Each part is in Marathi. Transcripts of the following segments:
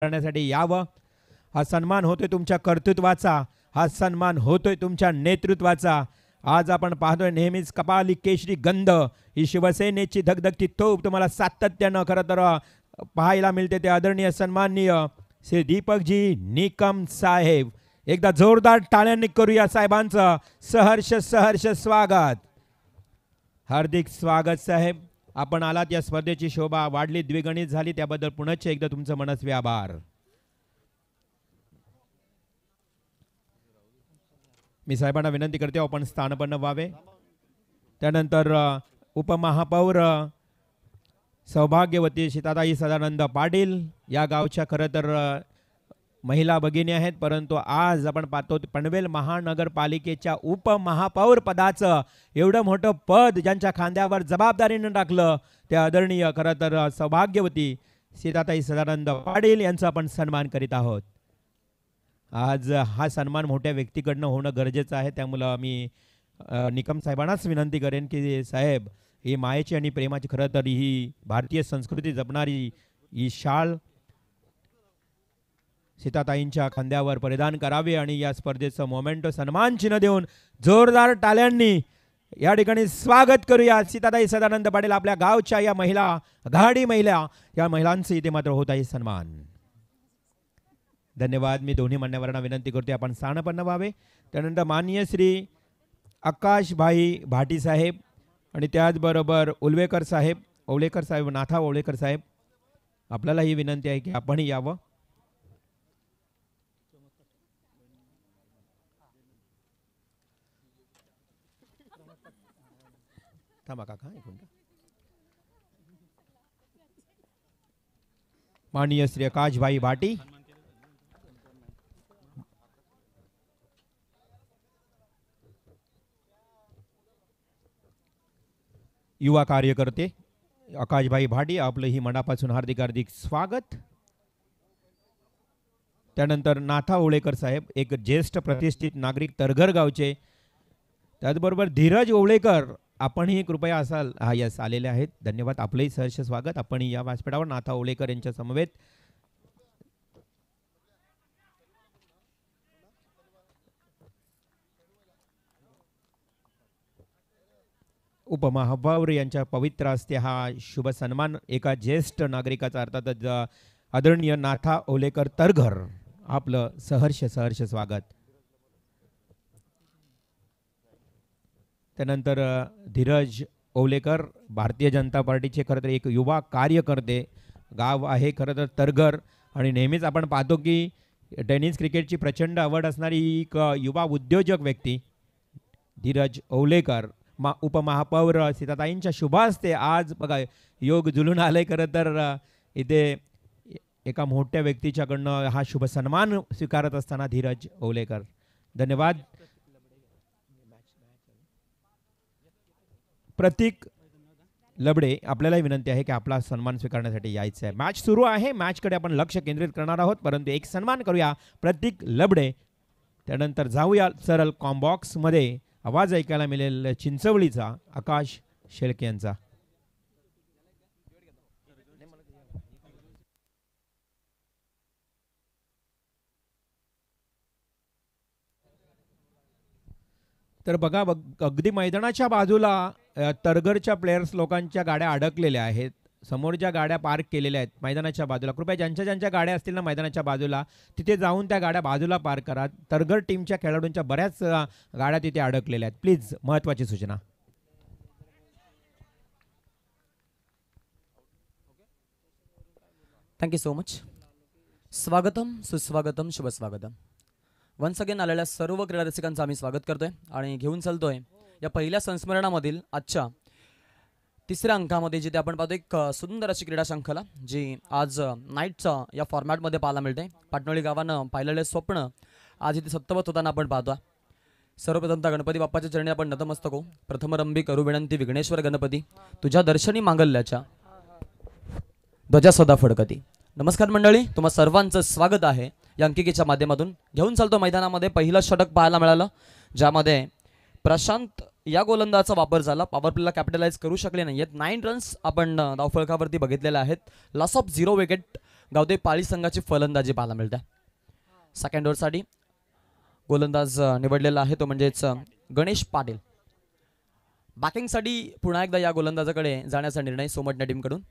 करण्यासाठी यावं। हा सन्मान होतोय तुमच्या कर्तृत्वाचा, हा सन्मान होतोय तुमच्या नेतृत्वाचा। आज आपण पाहतोय नेहमीच कपाली केशरी गंध ही शिवसेनेची धगधगती तोफ तुम्हाला सातत्यानं खरं तर पाहायला मिळते। ते आदरणीय सन्माननीय श्री दीपकजी निकम साहेब, एकदा जोरदार टाळ्यांनी करूया साहेबांचं सहर्ष सहर्ष स्वागत। हार्दिक स्वागत साहेब, आपण आलात, या स्पर्धेची शोभा वाढली, द्विगुणित झाली, त्याबद्दल पुनश्च एकदा तुमचं मनस्वी आभार। मी साहेबांना विनंती करते आपण स्थानपन्न व्हावे। त्यानंतर उपमहापौर सौभाग्यवती सीताताई सदानंद पाटील या गावच्या खरं तर महिला भगिनी आहेत, परंतु आज आपण पाहतो पनवेल महानगरपालिकेच्या उपमहापौर पदाचं एवढं मोठं पद ज्यांच्या खांद्यावर जबाबदारीनं टाकलं ते आदरणीय खरं तर सौभाग्यवती सीताताई सदानंद पाटील यांचा आपण सन्मान करीत आहोत। आज हा सन्मान मोठ्या व्यक्तीकडनं होणं गरजेचं आहे, त्यामुळे मी निकम साहेबांनाच विनंती करेन की साहेब, ही मायेची आणि प्रेमाची खरं तर ही भारतीय संस्कृती जपणारी ही शाल सीताताईंच्या खांद्यावर परिधान करावे आणि या स्पर्धेचं मोमेंटो सन्मान चिन्ह देऊन जोरदार टाळ्यांनी या ठिकाणी स्वागत करूया। सीताताई सदानंद पाटील आपल्या गावच्या या महिला आघाडी महिला या महिलांचे इथे मात्र होत आहे सन्मान। धन्यवाद। मी दोन्ही मान्यवरांना विनंती करते आपण स्थानपन्न व्हावे। त्यानंतर माननीय श्री आकाशभाई भाटी साहेब आणि त्याचबरोबर उलवेकर साहेब, ओवळेकर साहेब, नाथा ओवळेकर साहेब, आपल्याला ही विनंती आहे की आपणही यावं। थांबा काका एक मिनिट। माननीय श्री आकाशभाई भाटी, युवा कार्यकर्ते आकाशभाई भाटी, आपलं ही मनापासून हार्दिक हार्दिक स्वागत। त्यानंतर नाथा ओवळेकर साहेब, एक ज्येष्ठ प्रतिष्ठित नागरिक तरघर गावचे, त्याचबरोबर धीरज ओवळेकर, आपणही कृपया असाल, हा यस आलेले आहेत, धन्यवाद, आपलंही सहर्ष स्वागत। आपणही या व्यासपीठावर नाथा ओवळेकर यांच्या समवेत उपमहापौर यांच्या पवित्र हस्ते हा शुभ सन्मान एका ज्येष्ठ नागरिकाचा अर्थातच आदरणीय नाथा ओवळेकर तरघर, आपलं सहर्ष सहर्ष स्वागत। त्यानंतर धीरज ओवळेकर, भारतीय जनता पार्टीचे खरं तर एक युवा कार्यकर्ते, गाव आहे खरं तर तरघर, आणि नेहमीच आपण पाहतो की टेनिस क्रिकेटची प्रचंड आवड असणारी एक युवा उद्योजक व्यक्ती धीरज ओवळेकर, उपमहापौर सीताताईंच्या शुभ हस्ते आज बघा योग जुलून आले खरं तर इथे एका मोठ्या व्यक्तीच्याकडनं हा शुभ सन्मान स्वीकारत असताना धीरज ओवळेकर, धन्यवाद। प्रतीक लबडे, आपल्याला विनंती आहे की आपला सन्मान स्वीकारण्यासाठी यायचं आहे। मॅच सुरू आहे, मॅचकडे आपण लक्ष केंद्रित करणार आहोत, परंतु एक सन्मान करूया प्रतीक लबडे, त्यानंतर जाऊया सरळ कॉम्बॉक्स मध्ये आवाज ऐकायला मिळेल चिंचवलीचा आकाश शेळके यांचा। तर बघा अगदी मैदानाच्या बाजूला तरघरच्या प्लेयर्स लोकांच्या गाड्या अडकलेल्या आहेत, समोर ज्या गाड्या पार्क केलेल्या आहेत मैदानाच्या बाजूला, कृपया ज्यांच्या ज्यांच्या गाड्या असतील ना मैदानाच्या बाजूला तिथे जाऊन त्या गाड्या बाजूला पार्क करा। तरघर टीमच्या खेळाडूंच्या बऱ्याच गाड्या तिथे अडकलेल्या आहेत, प्लीज महत्त्वाची सूचना। Thank you so much. स्वागतम, सुस्वागतम, शुभ स्वागतम। वन्स अगेन आलेल्या सर्व क्रीडा रसिकांचं आम्ही स्वागत करतोय आणि घेऊन चालतोय या पहिल्या संस्मरणामधील आजच्या तिसऱ्या अंकामध्ये, जिथे आपण पाहतो एक सुंदर अशी क्रीडा शृंखला जी आज नाईटचा या फॉर्मॅटमध्ये पाहायला मिळते। पाटणोळी गावानं पाहिलेले स्वप्न आज इथे सत्वत होताना आपण पाहतो। सर्वप्रथमतः गणपती बाप्पाच्या चरणी आपण नतमस्तक होऊ। प्रथमरंभी करू विनंती विघ्नेश्वर गणपती, तुझ्या दर्शनी मांगल्याच्या ध्वजा सदा फडकती। नमस्कार मंडळी, तुम्हा सर्वांचं स्वागत आहे या अंकिकेच्या माध्यमातून। घेऊन चालतो मैदानामध्ये पहिलं षटक पाहायला मिळालं, ज्यामध्ये प्रशांत या गोलंदाजाचा वापर झाला, पॉवर प्लेला कॅपिटलाइज करू शकले नाहीत। 9 रन्स आपण धावफलकावरती बघितलेले आहेत, लॉस ऑफ 0 विकेट गावदेवी पाळी संघाची फलंदाजी पाहायला मिळते. सेकंड ओव्हरसाठी गोलंदाज निवडलेला आहे तो म्हणजेच गणेश पाटील. बॅटिंगसाठी पुन्हा एकदा या गोलंदाजाकडे जाण्याचा निर्णय सोमटणे टीमकडून.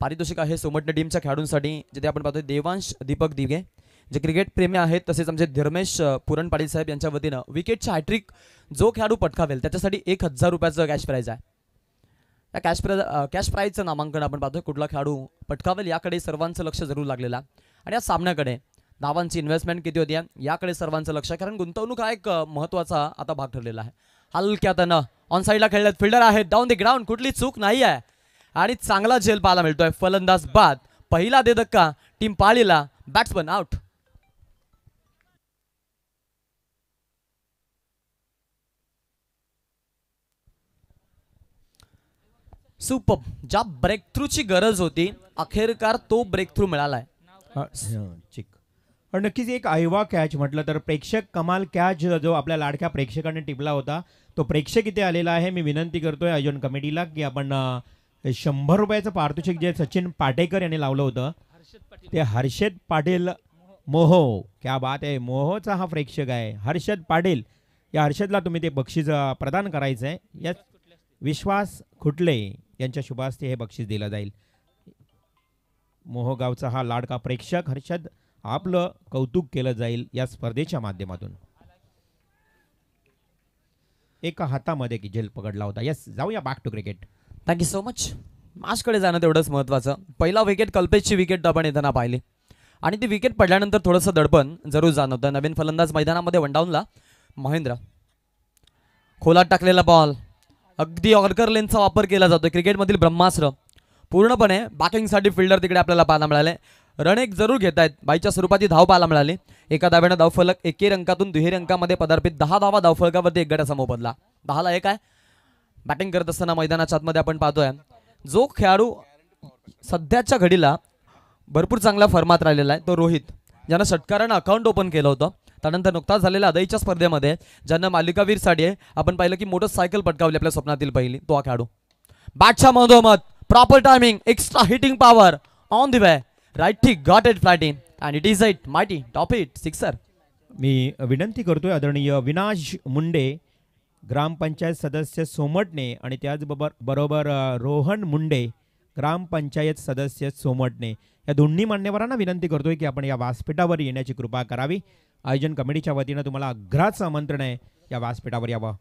पारितोषिक आहे सोमटणे टीमच्या खेळाडूंसाठी, जिथे आपण पाहतोय देवांश दीपक दिघे जे क्रिकेट प्रेमी आहेत, तसेच आमचे धर्मेश पुरण पाटील साहेब यांच्या वतीनं विकेटच्या हॅट्रिक जो खेळाडू पटकावेल त्याच्यासाठी 1000 रुपयाचं कॅश प्राईज आहे. या कॅश प्राईजचं नामांकन आपण पाहतोय कुठला खेळाडू पटकावेल याकडे सर्वांचं लक्ष जरूर लागलेलं आहे. आणि या सामन्याकडे धावांची इन्व्हेस्टमेंट किती होती याकडे सर्वांचं लक्ष आहे, कारण गुंतवणूक हा एक महत्त्वाचा आता भाग ठरलेला आहे. हलक्या त्यानं ऑन साईडला खेळल्यात, फिल्डर आहेत डाऊन द ग्राउंड, कुठली चूक नाही आहे आणि चांगला झेल पाहायला मिळतोय. फलंदाज बाद, पहिला दे धक्का टीम पाळीला, बॅट्समन आउट. सुपर, ज्या ब्रेक थ्रूची गरज होती अखेरकार तो ब्रेक थ्रू मिळालाय. नक्कीच एक आयवा कॅच म्हटलं तर प्रेक्षक कमाल कॅच जो आपल्या लाडक्या प्रेक्षकांनी टिपला होता तो प्रेक्षक इथे आलेला आहे. मी विनंती करतोय आयोजन कमिटीला की आपण 100 रुपयाचं पारितोषिक जे सचिन पाटेकर यांनी लावलं होतं ते हर्षद पाटील मोहो, क्या बात आहे, मोहोचा हा प्रेक्षक आहे हर्षद पाटील. या हर्षदला तुम्ही ते बक्षीस प्रदान करायचं आहे. या विश्वास खुटले यांच्या शुभास्ते हे बक्षीस दिलं जाईल. मोहोगावचा हा लाडका प्रेक्षक हर्षद, आपलं कौतुक केलं जाईल या स्पर्धेच्या माध्यमातून. एका हातामध्ये की झेल पकडला होता. यस, जाऊया back to cricket. Thank you so much. मॅचकडे जाणं तेवढंच महत्त्वाचं. पहिला विकेट कल्पेशची विकेट आपण येताना पाहिली आणि ती विकेट पडल्यानंतर थोडंसं दडपण जरूर जाणवतं. नवीन फलंदाज मैदानामध्ये वनडाऊनला महेंद्र, खोलात टाकलेला बॉल, अगदी ऑर्कर लेनचा वापर केला जातो. क्रिकेटमधील ब्रह्मास्त्र पूर्णपणे बॅटिंगसाठी फिल्डर तिकडे आपल्याला पाहायला मिळाले. रन एक जरूर घेत आहेत, बाईच्या स्वरूपात धाव पाहायला मिळाली. एका धाव्यानं धावफलक एकेरी अंकातून दुहेरी अंकामध्ये पदार्पित, 10 धावा धावफलकावरती 1 गटाचा मोबदला. 10ला 1 आहे. बॅटिंग करत असताना मैदानाच्या आतमध्ये आपण पाहतोय जो खेळाडू सध्याच्या घडीला भरपूर चांगल्या फॉर्मात राहिलेला आहे तो रोहित, ज्यानं षटकारानं अकाउंट ओपन केलं होतं. त्यानंतर नुकताच झालेल्या अदईच्या स्पर्धेमध्ये ज्यांना मालिकावीरसाठी आपण पाहिलं की मोटरसायकल पटकावली आपल्या स्वप्नातील पहिली, तो हा खेळाडू. बॅटच्या मधोमध proper timing, extra hitting power on the way, right got it flatting and it is it mighty top it sixer. मी विनंती करतोय आदरणीय विनाश मुंडे ग्रामपंचायत सदस्य सोमटणे आणि त्याचबरोबर रोहन मुंडे ग्रामपंचायत सदस्य सोमटणे या दोन्ही मान्यवरांना विनंती करतोय की आपण या व्यासपीठावर येण्याची कृपा करावी. आयोजन कमिटीच्या वतीनं तुम्हाला अग्राचं आमंत्रण आहे या व्यासपीठावर यावं.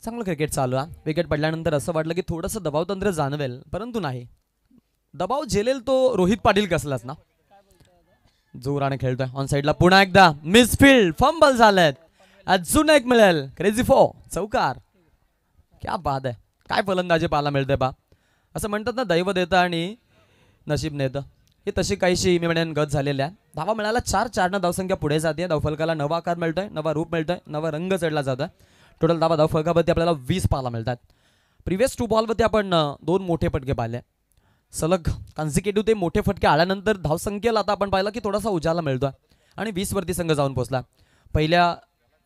चांगलं क्रिकेट चालू आहे. विकेट पडल्यानंतर असं वाटलं की थोडंसं दबाव तंत्र जाणवेल, परंतु नाही. दबाव झेलेल तो रोहित पाटील कसलाच ना. जोराने खेळतोय ऑन साईडला, पुन्हा एकदा मिसफील्ड, फंबल झालेत, अजून एक मिळेल, क्रेझी 4 चौकार. क्या बात आहे, काय फलंदाजी पाहायला मिळते बा. असं म्हणतात ना दैव देतं आणि नशीब नेतं, हे तशी काहीशी मी म्हणेन गत झालेल्या आहे. धावा मिळाला 4-4 धावसंख्या पुढे जाते. धावफलकाला नवा आकार मिळतोय, नवा रूप मिळतोय, नवा रंग चढला जातोय. टोटल धावा धावफलकावरती आपल्याला 20 पाहायला मिळतात. प्रिव्हियस 2 बॉलवरती आपण 2 मोठे फटके पाहिले. सलग कॉन्सिक्युटिव्ह ते मोठे फटके आल्यानंतर धावसंख्येला आता आपण पाहिलं की थोडासा उजाला मिळतोय आणि 20 वरती संघ जाऊन पोहोचला. पहिल्या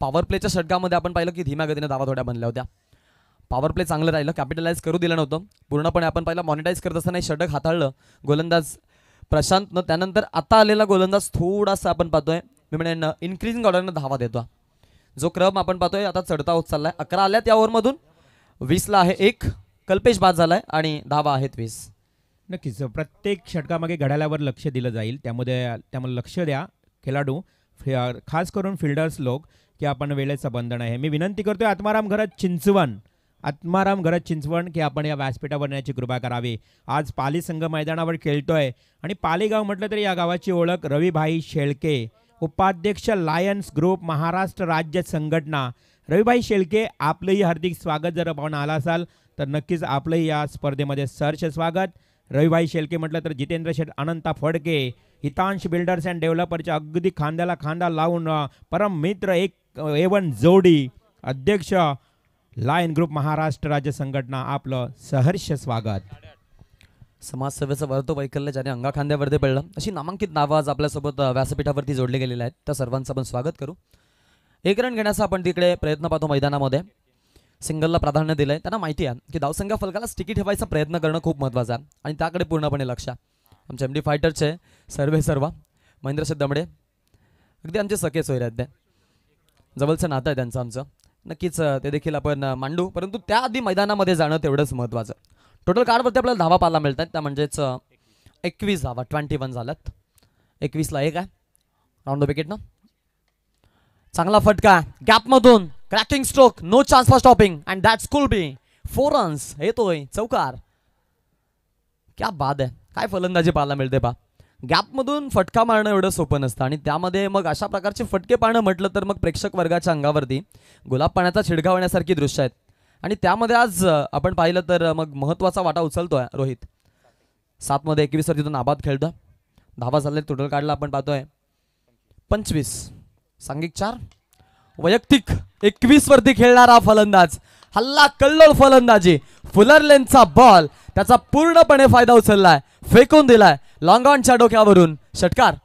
पॉवर प्लेच्या षटकामध्ये आपण पाहिलं की धीम्या गतीने धावा थोड्या बनल्या होत्या. पॉवर प्ले चांगलं राहिलं, कॅपिटलाइज करू दिलं नव्हतं. पूर्णपणे आपण पाहिलं मॉनिटाईज करत असताना षटक हाताळलं गोलंदाज प्रशांतनं. त्यानंतर आता आलेला गोलंदाज थोडासा आपण पाहतोय मी म्हणेन इन्क्रीजिंग ऑर्डरनं धावा देतो. जो क्रम आपण पाहतोय आता चढता होत चाललाय. 11 आल्या त्या ओव्हरमधून, 20ला आहे 1, कल्पेश बाद झालाय आणि धावा आहेत 20. नक्कीच प्रत्येक षटकामागे घड्याळावर लक्ष दिलं जाईल, त्यामुळे लक्ष द्या खेळाडू, खास करून फिल्डर्स लोक, की आपण वेळेचं बंधन आहे. मी विनंती करतोय आत्माराम घरत चिंचवण की आपण या व्यासपीठावर येण्याची कृपा करावी. आज पाली संघ मैदानावर खेळतोय आणि पाली गाव म्हटलं तरी या गावाची ओळख रविभाई शेळके, उपाध्यक्ष लायन्स ग्रुप महाराष्ट्र राज्य संघटना. रविभाई शेळके, आपलंही हार्दिक स्वागत. जर आपण आला असाल तर नक्कीच आपलंही या स्पर्धेमध्ये सहर्ष स्वागत. रविभाई शेळके म्हटलं तर जितेंद्र शेठ, अनंता फडके, हितांश बिल्डर्स अँड डेव्हलपरच्या अगदी खांद्याला खांदा लावून परम मित्र एक A1 जोडी, अध्यक्ष लायन ग्रुप महाराष्ट्र राज्य संघटना, आपलं सहर्ष स्वागत. समाजसेवेचं वर्त वैकल्य ज्याने अंगा खांद्यावरती पडलं, अशी नामांकित नावं आज आपल्यासोबत व्यासपीठावरती जोडले गेलेले आहेत. त्या सर्वांचं आपण स्वागत करू. 1 रन घेण्याचा आपण तिकडे प्रयत्न पाहतो मैदानामध्ये. सिंगलला प्राधान्य दिलंय. त्यांना माहिती आहे की धावसंख्या फलकाला स्टिकी ठेवायचा प्रयत्न करणं खूप महत्त्वाचं आहे आणि त्याकडे पूर्णपणे लक्ष. आमचे MD फायटरचे सर्व महेंद्र शेठ दमडे अगदी आमचे सखे सोयरे आहेत ते. जवळचं नातं आहे त्यांचं आमचं. नक्कीच ते देखील आपण मांडू, परंतु त्याआधी मैदानामध्ये जाणं तेवढंच महत्त्वाचं. टोटल कार्डवरती आपल्याला धावा पाहायला मिळतात, त्या म्हणजेच 21 धावा 21 झाल्यात. 21ला 1 आहे राऊंड द विकेटनं. चांगला फटका गॅपमधून cracking stroke, no chance for stopping and that's cool be 4 runs. येतोय चौकार. क्या बाद आहे. काय फलंदाजी पाहायला मिळते पा. गॅपमधून फटका मारणं एवढं सोपं नसतं आणि त्यामध्ये मग अशा प्रकारचे फटके पाहणं म्हटलं तर मग प्रेक्षक वर्गाच्या अंगावरती गुलाब पाण्याचा छिडकाव होण्यासारखी दृश्य आहेत. आणि त्यामध्ये आज आपण पाहिलं तर मग महत्त्वाचा वाटा उचलतोय रोहित. 7 मध्ये 21 वरती तो नाबाद खेळतो. धावा झाले टोटल काढला आपण पाहतोय 25. सांघिक 4, वैयक्तिक 21 वरती खेळणारा फलंदाज. हल्ला कल्लोळ फलंदाजी. फुलर लेनचा बॉल त्याचा पूर्णपणे फायदा उचललाय, फेकून दिलाय लॉंग ऑनच्या डोक्यावरून. षटकार.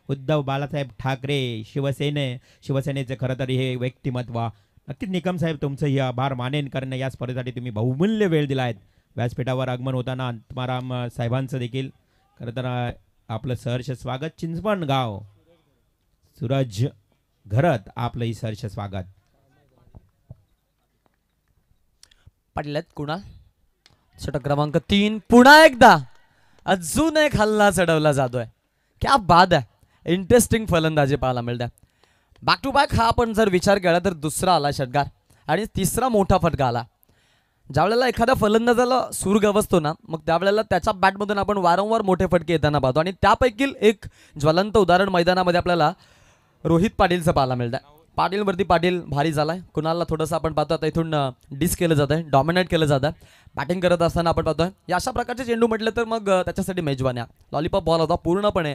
उद्धव बाळासाहेब ठाकरे शिवसेनेचे खरं तर हे व्यक्तिमत्व. नक्कीच निकम साहेब तुमचं ही आभार मानेन, कारण या स्पर्धेसाठी तुम्ही बहुमूल्य वेळ दिला आहेत. व्यासपीठावर आगमन होताना आत्माराम साहेबांचं देखील खरं तर आपलं सहर्ष स्वागत. चिंचवण गाव सूरज घरत आपलंही सहर्ष स्वागत. पडल्यात कुणाल. षटक क्रमांक 3 पुन्हा एकदा अजून एक हल्ला चढवला जातोय. क्या बाद आहे. इंटरेस्टिंग फलंदाजी पाहायला मिळते. बॅक टू बॅक हा आपण जर विचार केला तर दुसरा आला षटकार आणि तिसरा मोठा फटका आला. ज्यावेळेला एखाद्या फलंदाजाला सूर गवसतो ना, मग त्यावेळेला त्याच्या बॅटमधून आपण वारंवार मोठे फटके येताना पाहतो आणि त्यापैकी एक ज्वलंत उदाहरण मैदानामध्ये आपल्याला रोहित पाटीलचं पाहायला मिळतं. पाटीलवरती पाटील भारी झालाय. कुणाला थोडंसं आपण पाहतो आता इथून डिस केलं जात आहे, डॉमिनेट केलं जातं. बॅटिंग करत असताना आपण पाहतोय या अशा प्रकारचे चेंडू म्हटलं तर मग त्याच्यासाठी मेजवान्या. लॉलीपॉप बॉल होता पूर्णपणे.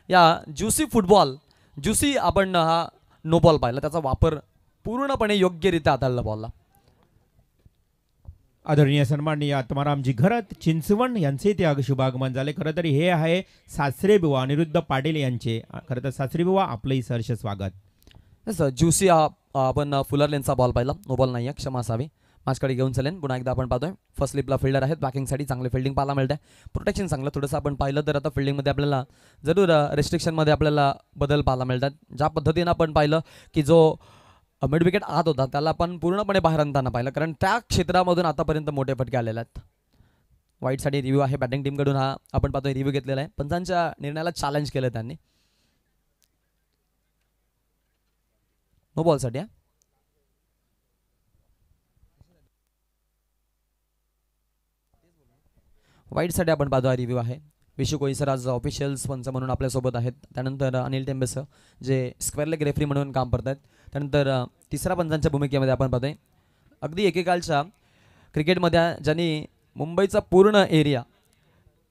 या ज्युसी फुटबॉल ज्युसी आपण हा नो बॉल पाहिला, त्याचा वापर पूर्णपणे योग्यरित्या हाताळला बॉलला. आदरणीय सन्माननीय आत्मारामजी घरत चिंचवण यांचे ते शुभागमन झाले. खरं तर हे आहे सासरे बुवा अनिरुद्ध पाटील यांचे. खरं तर सासरे बुवा आपलंही सहर्ष स्वागत. ज्युसी आपण फुलर लेनचा बॉल पाहिला, नो बॉल नाही आहे, क्षमा असावी. माझ्याकडे घेऊन चलेन. पुन्हा एकदा आपण पाहतोय फर्स्ट स्लिपला फिल्डर आहेत. बॅकिंगसाठी चांगले फिल्डिंग पाहायला मिळते. प्रोटेक्शन चांगलं थोडंसं आपण पाहिलं तर आता फिल्डिंगमध्ये आपल्याला जरूर रेस्ट्रिक्शनमध्ये आपल्याला बदल पाहायला मिळतात. ज्या पद्धतीनं आपण पाहिलं की जो मिड विकेट आत होता त्याला आपण पूर्णपणे बाहेर आणताना पाहिलं, कारण त्या क्षेत्रामधून आतापर्यंत मोठे फटके आलेले आहेत. वाईटसाठी रिव्ह्यू आहे बॅटिंग टीमकडून. हा आपण पाहतोय रिव्ह्यू घेतलेला आहे. पंचांच्या निर्णयाला चॅलेंज केलं त्यांनी. नो बॉलसाठी वाईटसाठी आपण पाहतो रिव्ह्यू आहे. विशू कोईसर आज ऑफिशियल्स पंच म्हणून आपल्यासोबत आहेत. त्यानंतर अनिल टेंबेसर जे स्क्वेअर लेग रेफरी म्हणून काम करतात. त्यानंतर तिसऱ्या पंचांच्या भूमिकेमध्ये आपण पाहतोय अगदी एकेकाळच्या क्रिकेटमध्ये ज्यांनी मुंबईचा पूर्ण एरिया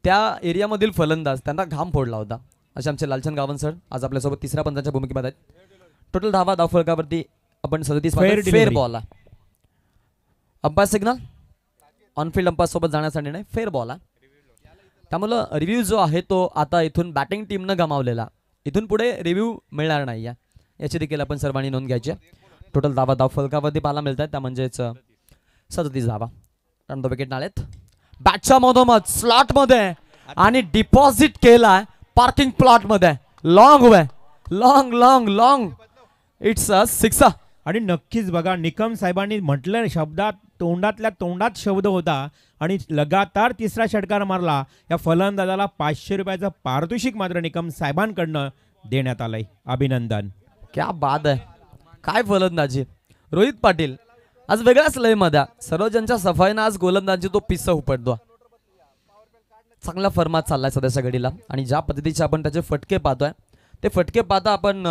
त्या एरियामधील फलंदाज त्यांना घाम फोडला होता, असे आमचे लालचंद गावण सर आज आपल्यासोबत तिसऱ्या पंचांच्या भूमिकेमध्ये आहेत. टोटल धाव फलकावरती आपण 37 fair ball. Umpire signal on-field umpire सोबत जाण्याचा निर्णय फेअर बॉल. त्यामुळं रिव्ह्यू जो आहे तो आता इथून बॅटिंग टीमनं गमावलेला, इथून पुढे रिव्ह्यू मिळणार नाही आहे, याची देखील आपण सर्वांनी नोंद घ्यायची. टोटल धाव फलकावरती पाहायला मिळतात त्या म्हणजेच 37 धावा. रन द विकेट नाळेत बॅटच्या मधोमध स्लॉटमध्ये आणि डिपॉझिट केला पार्किंग प्लॉटमध्ये. Long way long long long it's a 6. आणि नक्कीच बघा निकम साहेबांनी म्हटलं शब्दात तोंडातल्या तोंडात शब्द होता आणि लगातार तिसरा षटकार मारला. या फलंदाजाला 500 रुपयाचं पारितोषिक मात्र निकम साहेबांकडनं देण्यात आलंय. अभिनंदन. क्या बाद आहे. काय फलंदाजी. रोहित पाटील आज वेगळ्याच लयमध्ये. सर्वजणच्या सफाईनं आज गोलंदाजी तो पिस्सा उपटतो. चांगला फर्मात चाललाय सध्याच्या घडीला आणि ज्या पद्धतीचे आपण त्याचे फटके पाहतोय ते फटके पाहता आपण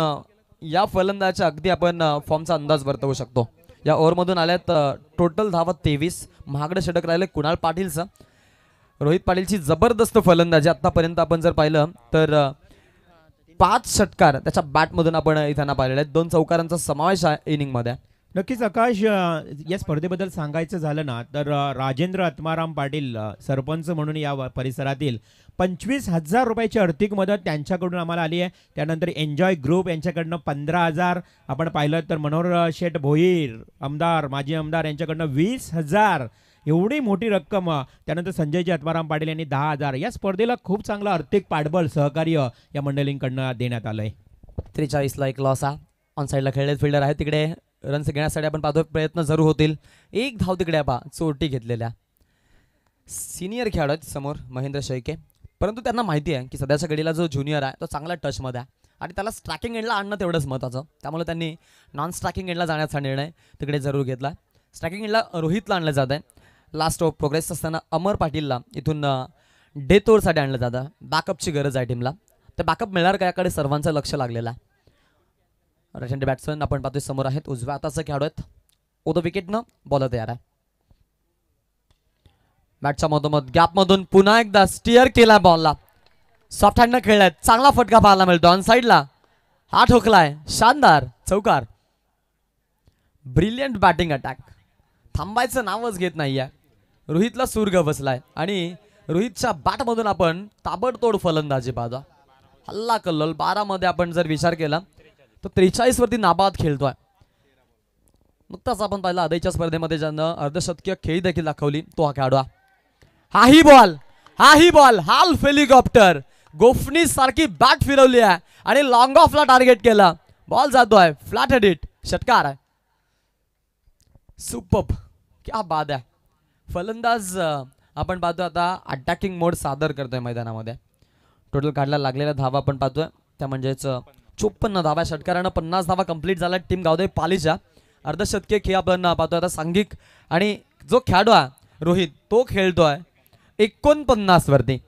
या फलंदाजाच्या अगदी आपण फॉर्मचा अंदाज वर्तवू शकतो. या ओव्हरमधून आल्यात टोटल धावा 23. महागडे षटक राहिले कुणाल पाटीलचं. रोहित पाटीलची जबरदस्त फलंदाजी आतापर्यंत आपण जर पाहिलं तर 5 षटकार त्याच्या बॅटमधून आपण इथं पाहिलेले आहेत. 2 चौकारांचा समावेश आहे इनिंगमध्ये. नक्कीच आकाश, या स्पर्धेबद्दल सांगायचं झालं ना तर राजेंद्र आत्माराम पाटील सरपंच म्हणून या परिसरातील 25,000 रुपयाची आर्थिक मदत त्यांच्याकडून आम्हाला आली आहे. त्यानंतर एन्जॉय ग्रुप यांच्याकडनं 15,000, आपण पाहिलं तर मनोहर शेठ भोईर आमदार, माजी आमदार यांच्याकडनं 20,000, एवढी मोठी रक्कम. त्यानंतर संजयजी आत्माराम पाटील यांनी 10,000. या स्पर्धेला खूप चांगलं आर्थिक पाठबळ सहकार्य या मंडळींकडनं देण्यात आलं आहे. 43ला एक लॉस हा. ऑन साईडला खेळले फिल्डर आहे, तिकडे रन्स घेण्यासाठी आपण पाहतोय प्रयत्न जरूर होतील. एक धाव तिकडे पहा चोटी घेतलेल्या सिनियर खेळाडू आहेत समोर महेंद्र शेळके, परंतु त्यांना माहिती आहे की सध्याच्या घडीला जो ज्युनियर आहे तो चांगला टचमध्ये आहे आणि त्याला स्ट्रायकिंग एंडला आणणं तेवढंच महत्त्वाचं. त्यामुळे त्यांनी नॉन स्ट्रायकिंग एंडला जाण्याचा निर्णय तिकडे जरूर घेतला. स्ट्रायकिंग एंडला रोहितला आणलं जात आहे. लास्ट ऑफ प्रोग्रेस असताना अमर पाटीलला इथून डेथ ओव्हरसाठी आणलं जातं. बॅकअपची गरज आहे टीमला, तर बॅकअप मिळणार का याकडे सर्वांचं लक्ष लागलेलं आहे. राईट हँड बॅट्समन आपण पाहतोय समोर आहेत, उजव्या हाताचे खेळाडू आहेत. ओदो विकेटनं बॉलर तयार आहे. बॅटच्या मधोमध गॅपमधून पुन्हा एकदा स्टिअर केला बॉलला, सॉफ्ट हँडनं खेळलाय, चांगला फटका पाहायला मिळतो. ऑन साईडला हा ठोकलाय, शानदार चौकार. ब्रिलियंट बॅटिंग अटॅक, थांबायचं नावच घेत नाहीये. रोहितला सूर बसलाय आणि रोहितच्या बॅटमधून आपण ताबडतोड फलंदाजी पाहतो. हल्ला कल्लोल 12 मध्ये आपण जर विचार केला तर 43 वरती नाबाद खेळतोय. नुकताच आपण पाहिला आदईच्या स्पर्धेमध्ये ज्यानं अर्धशतकीय खेळी देखील दाखवली तो हा खेळाडू. हाही बॉल हाल्फ हेलिकॉप्टर गोफणी सारखी बॅट फिरवली आहे आणि लॉंग ऑफला टार्गेट केला. बॉल जातोय फ्लॅट हेड हिट, षटकार आहे. सुपर्ब, क्या बात आहे. फलंदाज आपण पाहतोय आता अटॅकिंग मोड सादर करतोय मैदानामध्ये. टोटल काढला लागलेल्या धावा आपण पाहतोय त्या म्हणजेच 54 धावा. षटकारानं 50 धावा कंप्लीट झाला टीम गावदे पालीच्या. अर्धशतकीय खेळ आपण पाहतोय आता सांघिक आणि जो खेळाडू आहे रोहित तो खेळतोय 49 वरती.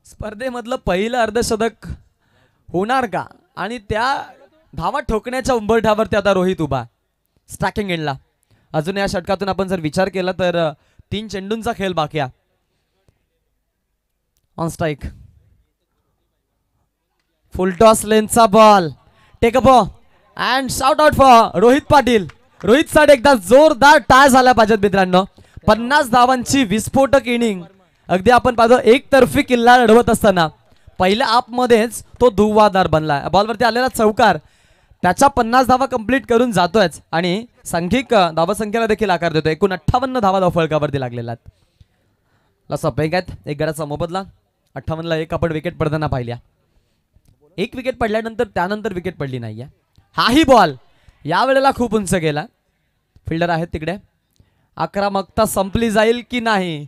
स्पर्धेमधलं पहिलं अर्धशतक होणार का आणि त्या धावा ठोकण्याच्या उंबरठ्यावरती आता रोहित उभा स्ट्रायकिंग एंडला. अजून या षटकातून आपण जर विचार केला तर 3 चेंडूंचा खेळ बाकी आहे. ऑन स्ट्राइक फुल टॉस लेनचा ball, take up and shout out for Rohit Patil. Rohit साठी एकदा जोरदार टाय झाला पाहिजेत मित्रांनो. 50 धावांची विस्फोटक इनिंग. अगदी आपण पाहतो एकतर्फी किल्ला लढवत असताना पहिल्या आपमध्येच तो धुव्वादार बनला. बॉलवरती आलेला चौकार त्याच्या 50 धावा कंप्लीट करून जातोयच आणि सांघिक धावसंख्येला देखील आकार देतो. एकूण 58 धावा धावफलकावरती लागलेल्या आहेत. लसा ब्रेक आहेत, एक गडाचा मोबदला. 58ला 1 आपण विकेट पडताना पाहिल्या. एक विकेट पडल्यानंतर त्यानंतर विकेट पडली नाहीये. हाही बॉल यावेळेला खूप उंच गेला. फिल्डर आहेत तिकडे. आक्रमकता संपली जाईल की नाही,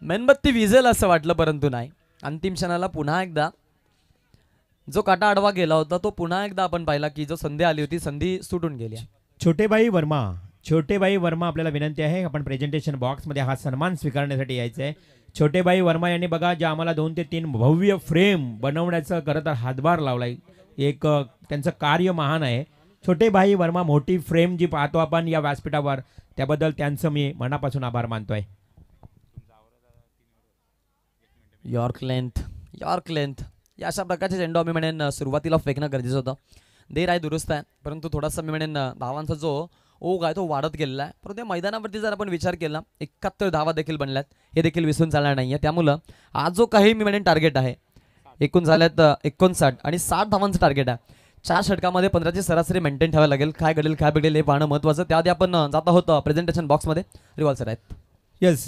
मेणबत्ती विजेल असं वाटलं परंतु नाही. अंतिम क्षणाला पुन्हा एकदा जो काटा आडवा गेला होता तो पुन्हा एकदा आपण पाहिला की जो संधी आली होती संधी सुटून गेली. छोटेबाई वर्मा आपल्याला विनंती आहे, आपण प्रेझेंटेशन बॉक्समध्ये हा सन्मान स्वीकारण्यासाठी यायचं आहे. छोटेबाई वर्मा यांनी बघा ज्या आम्हाला 2 ते 3 भव्य फ्रेम बनवण्याचं खरं तर हातभार लावलाय. एक त्यांचं कार्य महान आहे. छोटेबाई वर्मा मोठी फ्रेम जी पाहतो आपण या व्यासपीठावर त्याबद्दल त्यांचं मी मनापासून आभार मानतोय. यॉर्क लेंथ या अशा प्रकारचे चेंडू मी म्हणेन सुरुवातीला फेकणं गरजेचं होतं. देर आहे दुरुस्त आहे, परंतु थोडासा मी म्हणेन धावांचा जो ओघ आहे तो वाढत गेलेला आहे. परंतु या मैदानावरती जर आपण विचार केला 71 धावा देखील बनल्यात, हे देखील विसरून चालणार नाही आहे. त्यामुळं आज जो काही मी म्हणेन टार्गेट आहे एकूण झाल्यात 59 आणि 60 धावांचं टार्गेट आहे. 4 षटकामध्ये 15ची सरासरी मेंटेन ठेवायला लागेल. काय घडेल काय बिघडेल हे पाहणं महत्त्वाचं. त्याआधी आपण जात आहोत प्रेझेंटेशन बॉक्समध्ये. रिवॉल्व सर आहेत. येस,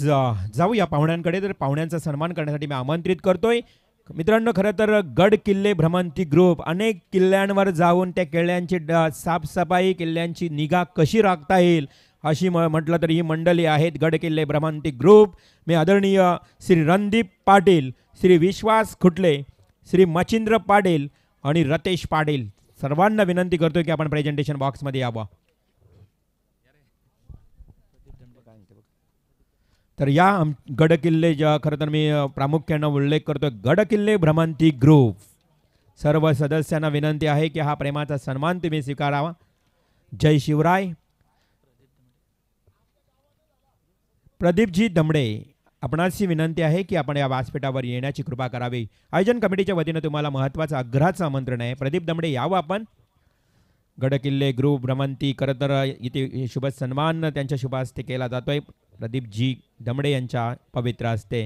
जाऊया पाहुण्यांकडे. तर पाहुण्यांचा सन्मान करण्यासाठी मी आमंत्रित करतोय. मित्रांनो, खरं तर गड किल्ले भ्रमंती ग्रुप अनेक किल्ल्यांवर जाऊन त्या किल्ल्यांची साफसफाई, किल्ल्यांची निगा कशी राखता येईल अशी म्हटलं तर ही मंडळी आहेत गड किल्ले भ्रमंती ग्रुप. मी आदरणीय श्री रणदीप पाटील, श्री विश्वास खुटले, श्री मचिंद्र पाटील आणि रतेश पाटील सर्वांना विनंती करतोय की आपण प्रेझेंटेशन बॉक्समध्ये यावं. तर या गड किल्ले ज्या खरं तर मी प्रामुख्यानं उल्लेख करतो गड किल्ले भ्रमंती ग्रुप सर्व सदस्यांना विनंती आहे की हा प्रेमाचा सन्मान तुम्ही स्वीकारावा. जय शिवराय. प्रदीपजी दमडे आपणाची विनंती आहे की आपण या व्यासपीठावर येण्याची कृपा करावी. आयोजन कमिटीच्या वतीनं तुम्हाला महत्त्वाचं आग्रहाचं आमंत्रण आहे. प्रदीप दमडे यावं आपण. गडकिल्ले ग्रुप भ्रमंती खरं तर इथे शुभ सन्मान त्यांच्या शुभ हस्ते केला जातोय प्रदीपजी दमडे यांच्या पवित्र हस्ते.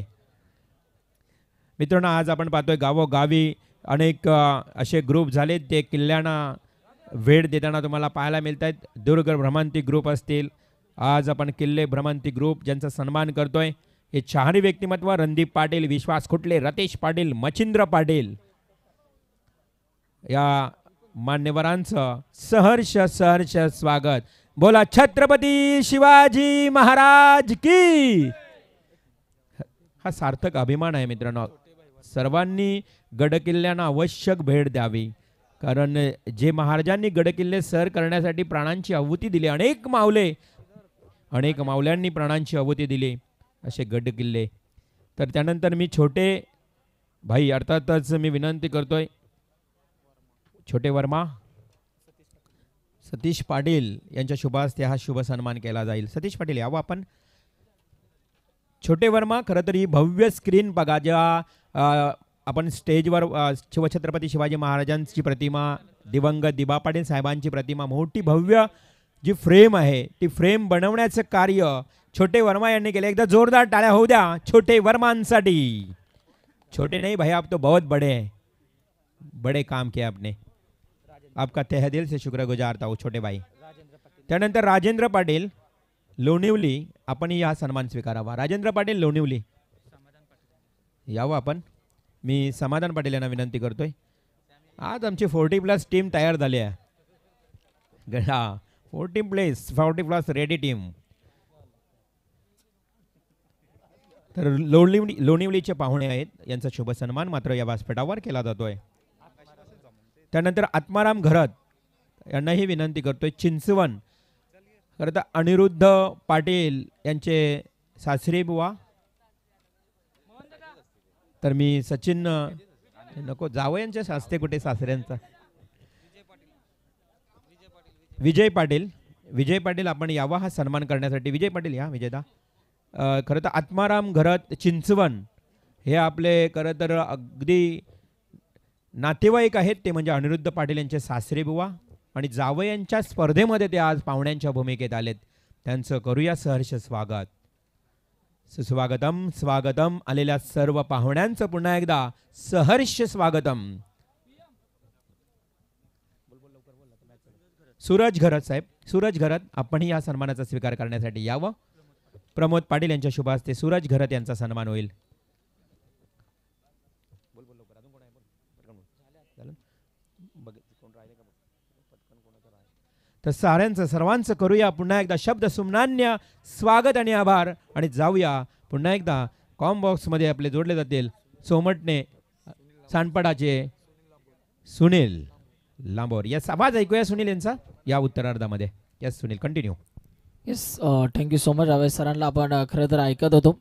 मित्रांनो, आज आपण पाहतोय गावोगावी अनेक असे ग्रुप झाले ते किल्ल्यांना भेट देताना तुम्हाला पाहायला मिळत आहेत. दुर्ग भ्रमंती ग्रुप असतील, आज आपण किल्ले भ्रमंती ग्रुप ज्यांचा सन्मान करतोय हे चारही व्यक्तिमत्व रणदीप पाटील, विश्वास खुटले, रतेश पाटील, मच्छिंद्र पाटील या मान्यवरांचं सहर्ष सहर्ष स्वागत. बोला छत्रपती शिवाजी महाराज की. हा सार्थक अभिमान आहे मित्रांनो. सर्वांनी गडकिल्ल्यांना आवश्यक भेट द्यावी, कारण जे महाराजांनी गडकिल्ले सर करण्यासाठी प्राणांची आहुती दिली, अनेक मावल्यांनी प्राणांची आहुती दिली असे गडकिल्ले. तर त्यानंतर मी छोटे भाई अर्थातच मी विनंती करतोय छोटे वर्मा सतीश पाटील यांच्या शुभ हस्ते हा शुभ सन्मान केला जाईल. सतीश पाटील यावं आपण. छोटे वर्मा खरं तर ही भव्य स्क्रीन बघा, जेव्हा आपण स्टेजवर शिवछत्रपती शिवाजी महाराजांची प्रतिमा, दिवंगत दिबा पाटील साहेबांची प्रतिमा, मोठी भव्य जी फ्रेम आहे ती फ्रेम बनवण्याचं कार्य छोटे वर्मा यांनी केले. एकदा जोरदार टाळ्या होऊ द्या छोटे वर्मांसाठी. छोटे नहीं भाई, आप तो बहुत बड़े काम किए आपने. आपका तहे दिल से शुक्रगुजार था छोटे भाई. त्यानंतर राजेंद्र पाटील लोणिवली, आपण हा सन्मान स्वीकारावा. राजेंद्र पाटील लोणिवली यावं आपण. मी समाधान पाटील यांना विनंती करतोय. आज आमची 40+ टीम तयार झाली आहे. हा 40+ रेडी टीम. तर लोणिवलीचे पाहुणे आहेत, यांचा शुभ सन्मान मात्र या व्यासपीठावर केला जातोय. त्यानंतर आत्माराम घरत यांनाही विनंती करतोय. चिंचवण खरं तर अनिरुद्ध पाटील यांचे सासरे बुवा. तर मी सचिन नको जावं यांच्या शास्ते कुठे सासऱ्यांचा. विजय पाटील आपण यावा हा सन्मान करण्यासाठी. विजय पाटील या विजयदा. खरं तर आत्माराम घरत चिंचवण हे आपले खरं तर अगदी नातेवाईक आहेत, ते म्हणजे अनिरुद्ध पाटील यांचे सासरे बुवा आणि जावयांच्या स्पर्धेमध्ये ते आज पाहुण्यांच्या भूमिकेत आलेत. त्यांचं करूया सहर्ष स्वागत. सुस्वागतम स्वागतम. आलेल्या सर्व पाहुण्यांचं पुन्हा एकदा सहर्ष स्वागतम. सूरज घरत साहेब, सूरज घरत आपणही या सन्मानाचा स्वीकार करण्यासाठी यावं. प्रमोद पाटील यांच्या शुभ हस्ते सूरज घरत यांचा सन्मान होईल. तर साऱ्यांचं सर्वांचं करूया पुन्हा एकदा शब्द सुमनान्य स्वागत आणि आभार. आणि जाऊया पुन्हा एकदा कॉम्बॉक्स मध्ये आपले जोडले जातील सोमटणे सानपडाचे सुनील लांबोर. यस, आवाज ऐकूया सुनील यांचा या उत्तरार्धामध्ये. Yes Sunil, continue. Yes, thank you so much. Ravesh सरांना आपण खरं तर ऐकत होतो.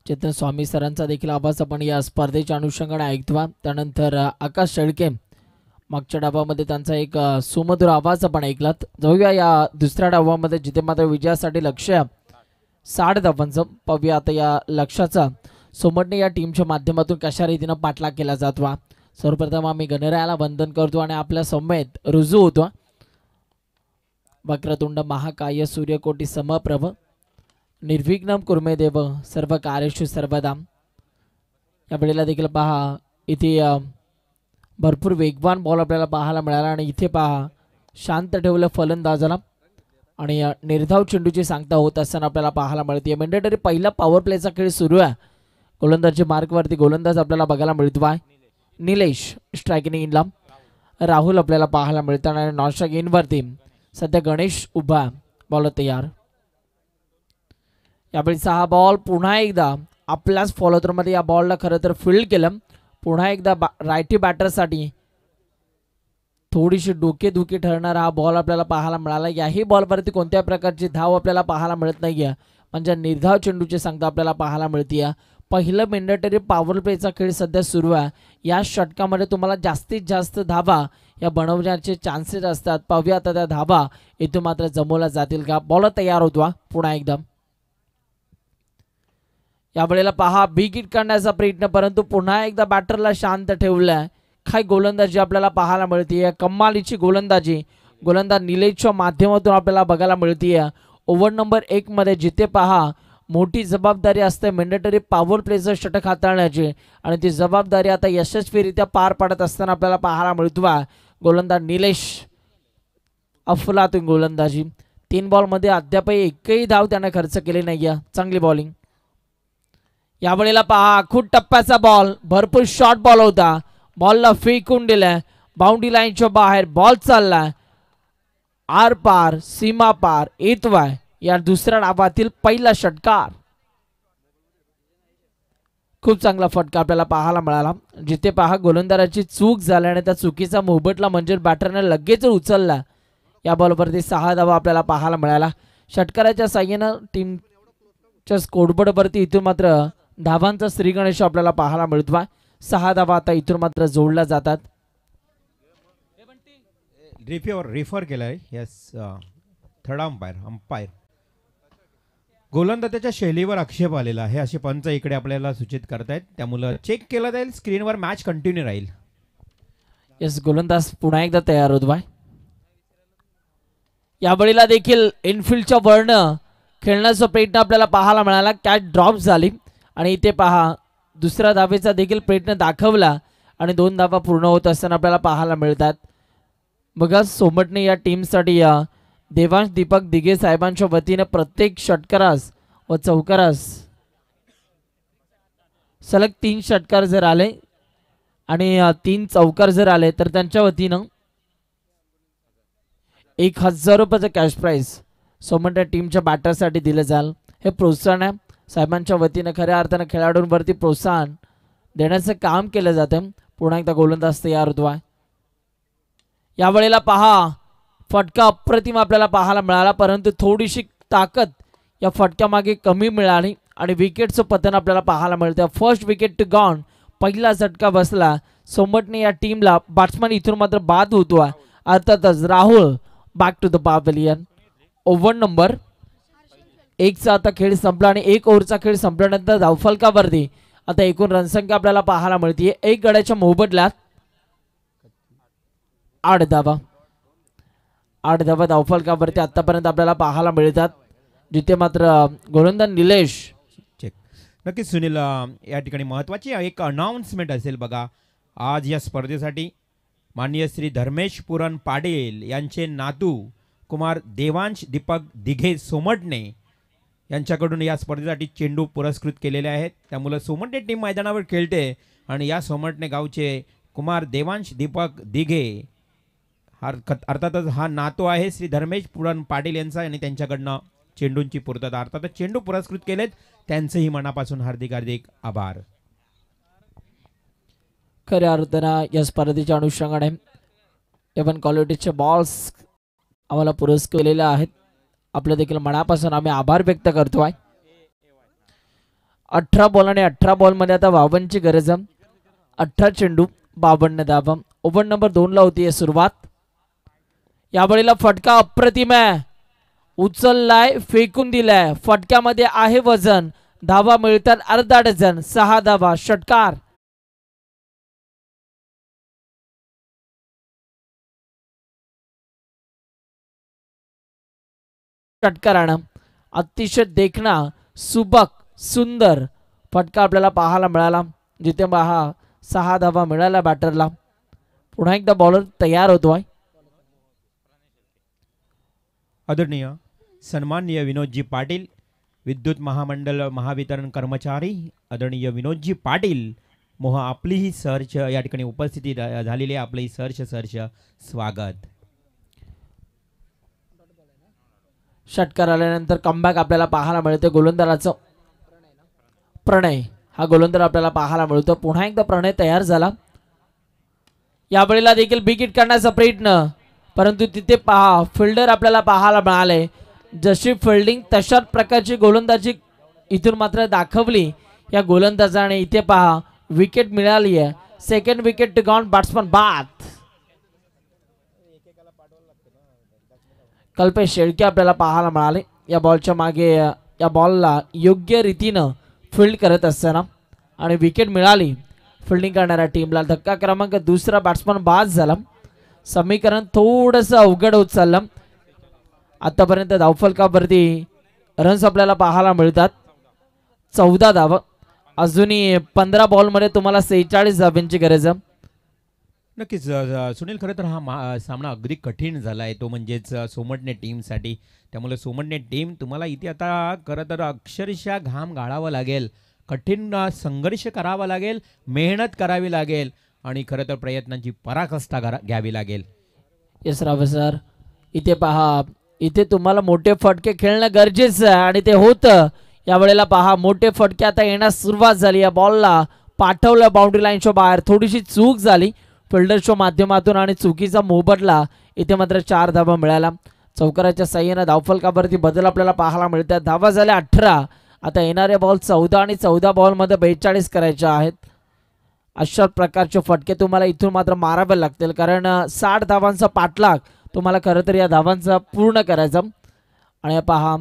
चेतन स्वामी सरांचा देखील आवाज आपण या स्पर्धेच्या अनुषंगाने ऐकतो. त्यानंतर आकाश शेळके मागच्या डावामध्ये त्यांचा एक सुमधुर आवाज आपण ऐकलात. जाऊया या दुसऱ्या डावामध्ये जिथे मात्र विजयासाठी लक्ष्य 60 धावांचं. पाहूया आता या लक्ष्याचा सोमटणे या टीमच्या माध्यमातून कशा रीतीनं पाठलाग केला जातो. सर्वप्रथम आम्ही गणरायाला वंदन करतो आणि आपल्या समेत रुजू होतो. वक्रतुंड महाकाय सूर्यकोटी समप्रभ निर्विघ्नं कुर्मे देव सर्व कार्येषु सर्वदा. या वेळेला देखील पहा इथे भरपूर वेगवान बॉल आपल्याला पाहायला मिळाला आणि इथे पहा शांत ठेवलं फलंदाजाला आणि निर्धाव चेंडूची सांगता होत असताना आपल्याला पाहायला मिळते. मेंडेटरी पहिला पॉवर प्लेचा खेळ सुरू आहे. गोलंदाजी मार्कवरती गोलंदाज आपल्याला बघायला मिळतो आहे. निलेश स्ट्रायकिंग इनला, राहुल आपल्याला पाहायला मिळतात आणि नॉन स्ट्रायक इनवरती सध्या गणेश उभा. बॉल तयार. यावेळीचा हा बॉल पुन्हा एकदा आपल्याच फॉलोथ्रूमध्ये या बॉलला खरं तर फील्ड केलं. पुन्हा एकदा रायटी बॅटरसाठी थोडीशी डोकेदुखी ठरणारा हा बॉल आपल्याला पाहायला मिळाला. याही बॉलवरती कोणत्या प्रकारची धाव आपल्याला पाहायला मिळत नाहीये, म्हणजे निर्धाव चेंडूची संख्या आपल्याला पाहायला मिळते. पहिलं मेंडेटरी पॉवर प्लेचा खेळ सध्या सुरू आहे. या षटकामध्ये तुम्हाला जास्तीत जास्त धावा या बनवण्याचे चान्सेस असतात. पाहूया आता त्या धावा इथून मात्र जमवल्या जातील का. बॉल तयार होतो पुन्हा एकदा. यावेळेला पहा बिग हिट करण्याचा प्रयत्न, परंतु पुन्हा एकदा बॅटरला शांत ठेवलाय. काय गोलंदाजी आपल्याला पाहायला मिळते. कमालीची गोलंदाजी गोलंदाज निलेशच्या माध्यमातून आपल्याला बघायला मिळतीये. ओव्हर नंबर 1 मध्ये जिथे पहा मोठी जबाबदारी असते मॅन्डेटरी पॉवर प्लेचं षटक हाताळण्याची आणि ती जबाबदारी आता यशस्वीरित्या पार पाडत असताना आपल्याला पाहायला मिळतोय. गोलंदाज निलेश अफलातून गोलंदाजी. 3 बॉलमध्ये अद्याप एकही धाव त्याने खर्च केली नाहीये. चांगली बॉलिंग. यावेळेला पहा खूप टप्प्याचा बॉल, भरपूर शॉर्ट बॉल होता. बॉलला फेकून दिलाय बाउंड्री लाईनच्या बाहेर. बॉल चाललाय आर पार सीमा पार येतोय. या दुसऱ्या डावातील पहिला षटकार. खूप चांगला फटका आपल्याला पाहायला मिळाला. जिथे पहा गोलंदाजाची चूक झाल्याने त्या चुकीचा मोबदला म्हणजे बॅटरने लगेच उचलला. या बॉलवरती 6 धावा आपल्याला पाहायला मिळाला. षटकाराच्या साह्यानं टीमच्या स्कोरबोर्डवरती इथून मात्र धावांचा श्रीगणेश आपल्याला पाहायला मिळतोय. 6 धावा आता इथून मात्र जोडल्या जातात. रिफर केलाय. यस थर्ड अंपायर गोलंदाजाच्या शैलीवर आक्षेप आलेला आहे असे पंच इकडे आपल्याला सूचित करतायत. त्यामुळे चेक केलं जाईल स्क्रीनवर. मॅच कंटिन्यू राहील. यस गोलंदाज पुन्हा एकदा तयार होतोय. यावेळेला देखील इनफिल्डच्या वर्ण खेळण्याचा प्रयत्न आपल्याला पाहायला मिळाला. कॅच ड्रॉप झाली आणि इथे पहा दुसऱ्या धावेचा देखील प्रयत्न दाखवला आणि 2 धावा पूर्ण होत असताना आपल्याला पाहायला मिळतात. बघा सोमटने या टीमसाठी देवांश दीपक दिघे साहेबांच्या वतीने प्रत्येक षटकारास व चौकारास सलग 3 षटकार जर आले आणि 3 चौकार जर आले तर त्यांच्या वतीनं 1000 रुपयाचं कॅश प्राइज सोमट टीमच्या बॅटरसाठी दिलं जाईल. हे प्रोत्साहन आहे साहेबांच्या वतीने. खऱ्या अर्थानं खेळाडूंवरती प्रोत्साहन देण्याचं काम केलं जातं. पुन्हा एकदा गोलंदाज तयार होतोय. यावेळेला पहा फटका अप्रतिम आपल्याला पाहायला मिळाला परंतु थोडीशी ताकद या फटक्यामागे कमी मिळाली आणि विकेटचं पतन आपल्याला पाहायला मिळतं. First wicket to gone. पहिला झटका बसला. सोमटने या टीमला बॅट्समन इथून मात्र बाद होतोय. अर्थातच Rahul back to the pavilion. Over number 1 चा आता खेळ संपला आणि 1 ओव्हरचा खेळ संपल्यानंतर धावफलकावरती आता एकूण रणसंख्या आपल्याला पाहायला मिळते. 1 गड्याच्या मोबदल्यात 8 धावा. 8 धावा धावफलकावरती आतापर्यंत आपल्याला पाहायला मिळतात. जिथे मात्र गोलंदाज निलेश चेक. नक्कीच सुनील या ठिकाणी महत्त्वाची एक अनाउन्समेंट असेल बघा. आज या स्पर्धेसाठी माननीय श्री धर्मेश पुरण पाटील यांचे नातू कुमार देवांश दीपक दिघे सोमटणे यांच्याकडून या स्पर्धेसाठी चेंडू पुरस्कृत केलेले आहेत. त्यामुळे सोमटणे टीम मैदानावर खेळते आणि या सोमटणे गावचे कुमार देवांश दीपक दिघे अर्थातच हा नातू आहे श्री धर्मेश पुरण पाटील यांचा आणि त्यांच्याकडनं चेंडूंची पूर्तता अर्थातच चेंडू पुरस्कृत केलेत. त्यांचेही मनापासून हार्दिक हार्दिक आभार. खऱ्या अर्थानं या स्पर्धेच्या अनुषंगाने एवन क्वालिटीचे बॉल्स आम्हाला पुरस्कृत केलेले आहेत. आपल्या देखील मनापासून आम्ही आभार व्यक्त करतोय. 18 बॉल आणि 18 बॉलमध्ये आता 52 ची गरज. 18 चेंडू 52 धावा. ओव्हर नंबर 2 ला होती सुरुवात. यावेळेला फटका अप्रतिम आहे. उचललाय फेकून दिलाय. फटक्यामध्ये आहे वजन. धावा मिळतात अर्धा डझन. 6 धावा. षटकार. षटकारानं अतिशय देखणा सुबक सुंदर फटका आपल्याला पाहायला मिळाला. जिथे पहा 6 धावा मिळाला बॅटरला. पुन्हा एकदा बॉलर तयार होतोय. आदरणीय सन्माननीय विनोदजी पाटील विद्युत महामंडळ महावितरण कर्मचारी आदरणीय विनोदजी पाटील मोहा आपली ही सर्च या ठिकाणी उपस्थिती झालेली आहे. आपली सर्च स्वागत. षटकार आल्यानंतर कमबॅक आपल्याला पाहायला मिळते. गोलंदाजाचं प्रणय हा गोलंदाज आपल्याला पाहायला मिळतो. पुन्हा एकदा प्रणय तयार झाला. यावेळेला देखील बिग हिट करण्याचा प्रयत्न परंतु तिथे पहा फिल्डर आपल्याला पाहायला मिळाले. जशी फिल्डिंग तशाच प्रकारची गोलंदाजी इथून मात्र दाखवली या गोलंदाजाने. इथे पहा विकेट मिळाली आहे. Second wicket to gone. Batsman बाद. कल्पेश शेळके आपल्याला पाहायला मिळाले. या बॉलच्या मागे या बॉलला योग्य रीतीनं फील्ड करत असताना आणि विकेट मिळाली फिल्डिंग करणाऱ्या टीमला. धक्का क्रमांक 2 बॅट्समन बाद झाला. समीकरण थोडंसं अवघड होत चाललं. आतापर्यंत धावफलकावरती रन्स आपल्याला पाहायला मिळतात 14 धावा. अजूनही 15 बॉलमध्ये तुम्हाला 46 धाब्यांची गरज आहे. नक्कीच सुनील, खरं तर हा सामना अगदी कठीण झाला आहे, तो म्हणजेच सोमटणे टीमसाठी. त्यामुळे सोमटणे टीम तुम्हाला इथे आता खरं तर अक्षरशः घाम गाळावा लागेल, कठीण संघर्ष करावा लागेल, मेहनत करावी लागेल आणि खरं तर प्रयत्नांची पराकाष्ठा घ्यावी लागेल. येस राव सर, इथे पहा, इथे तुम्हाला मोठे फटके खेळणं गरजेचं आहे आणि ते होतं. यावेळेला पहा, मोठे फटके आता येण्यास सुरुवात झाली. या बॉलला पाठवलं बाउंड्री लाईनच्या बाहेर, थोडीशी चूक झाली फिल्डरच्या माध्यमातून आणि चुकीचा मोबदला. इथे मात्र 4 धावा मिळाला. चौकाराच्या साह्यानं धावफलकावरती बदल आपल्याला पाहायला मिळतात. धावा झाल्या 18. आता येणारे बॉल 14 आणि 14 बॉलमध्ये 42 करायचे आहेत. अशा प्रकारचे फटके तुम्हाला इथून मात्र मारावे लागतील, कारण 60 धावांचा पाठलाग तुम्हाला खरं तर या धावांचा पूर्ण करायचा. आणि पहा,